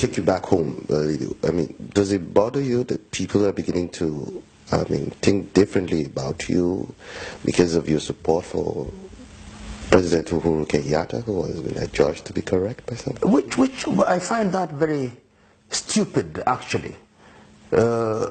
take you back home. I mean, does it bother you that people are beginning to, think differently about you because of your support for President Uhuru Kenyatta, who has been adjudged to be correct by some? Which I find that very stupid, actually. I'm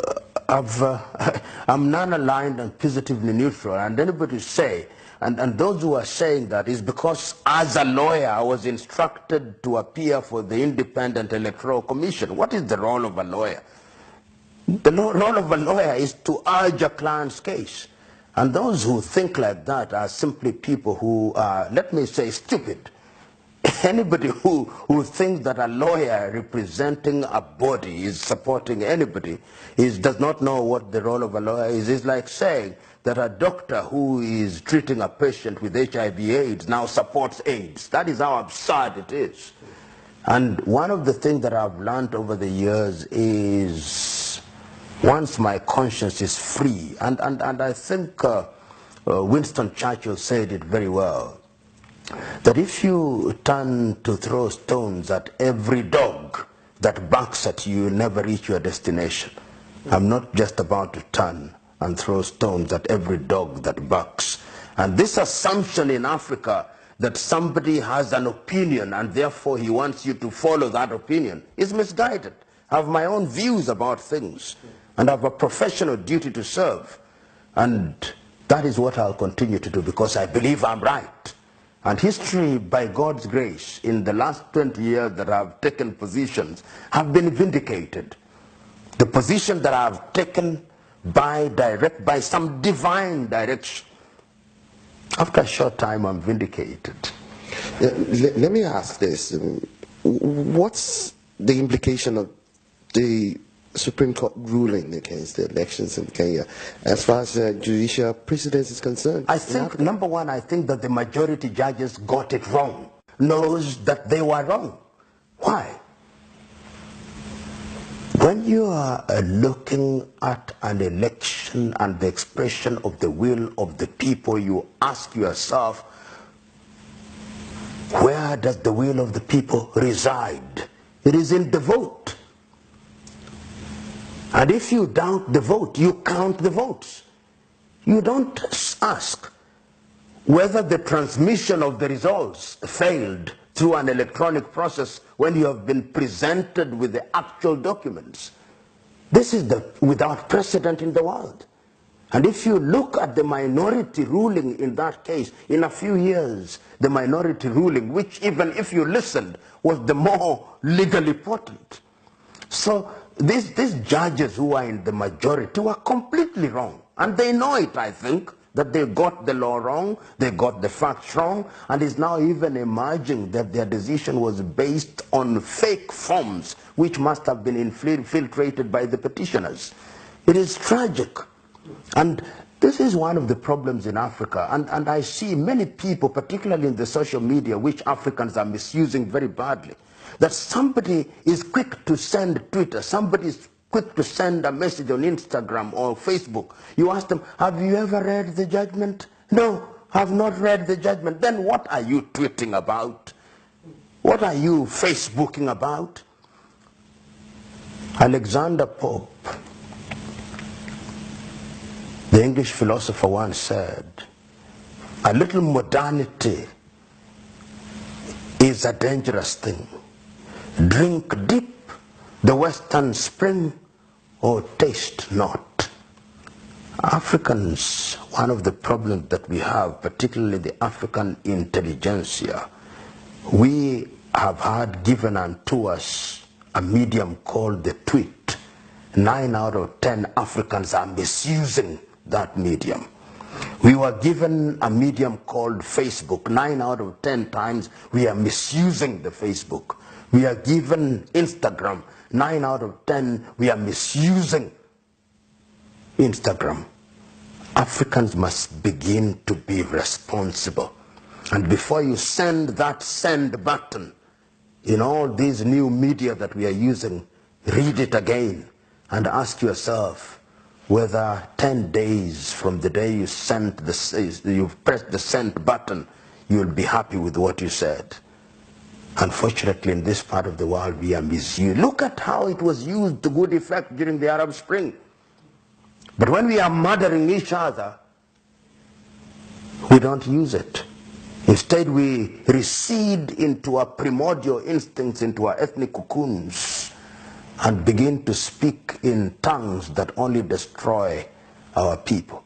non-aligned and positively neutral, and anybody say, and those who are saying that is because as a lawyer I was instructed to appear for the Independent Electoral Commission. What is the role of a lawyer? The role of a lawyer is to urge a client's case. And those who think like that are simply people who are, let me say, stupid. Anybody who thinks that a lawyer representing a body is supporting anybody does not know what the role of a lawyer is. It's like saying that a doctor who is treating a patient with HIV/AIDS now supports AIDS. That is how absurd it is. And one of the things that I've learned over the years is once my conscience is free, and I think Winston Churchill said it very well, that if you turn to throw stones at every dog that barks at you, you'll never reach your destination. I'm not just about to turn and throw stones at every dog that barks. And this assumption in Africa that somebody has an opinion and therefore he wants you to follow that opinion is misguided. I have my own views about things, and I have a professional duty to serve. And that is what I'll continue to do, because I believe I'm right. And history, by God's grace, in the last 20 years that I've taken positions, have been vindicated. The position that I've taken by some divine direction, after a short time I'm vindicated. Let me ask this. What's the implication of the Supreme Court ruling against the elections in Kenya as far as judicial precedence is concerned? I think, number one, I think that the majority judges got it wrong, knows that they were wrong. Why? When you are looking at an election and the expression of the will of the people, you ask yourself, where does the will of the people reside? It is in the vote. And if you doubt the vote, you count the votes. You don't ask whether the transmission of the results failed through an electronic process when you have been presented with the actual documents. This is without precedent in the world. And if you look at the minority ruling in that case, in a few years, the minority ruling, which even if you listened, was the more legally potent. So these judges who are in the majority were completely wrong. And they know it, I think, that they got the law wrong, they got the facts wrong, and it's now even emerging that their decision was based on fake forms, which must have been infiltrated by the petitioners. It is tragic. And this is one of the problems in Africa. And I see many people, particularly in the social media, which Africans are misusing very badly, that somebody is quick to send Twitter, somebody is quick to send a message on Instagram or Facebook. You ask them, have you ever read the judgment? No, I've not read the judgment. Then what are you tweeting about? What are you Facebooking about? Alexander Pope, the English philosopher, once said, a little modernity is a dangerous thing. Drink deep the western spring, or taste not. Africans, one of the problems that we have, particularly the African intelligentsia, we have had given unto us a medium called the tweet. 9 out of 10 Africans are misusing that medium. We were given a medium called Facebook. 9 out of 10 times we are misusing the Facebook. We are given Instagram. 9 out of 10 we are misusing Instagram. Africans must begin to be responsible. And before you send that send button in all these new media that we are using, read it again and ask yourself whether 10 days from the day you pressed the send button, you'll be happy with what you said. Unfortunately, in this part of the world, we are misused. Look at how it was used to good effect during the Arab Spring. But when we are murdering each other, we don't use it. Instead, we recede into our primordial instincts, into our ethnic cocoons, and begin to speak in tongues that only destroy our people.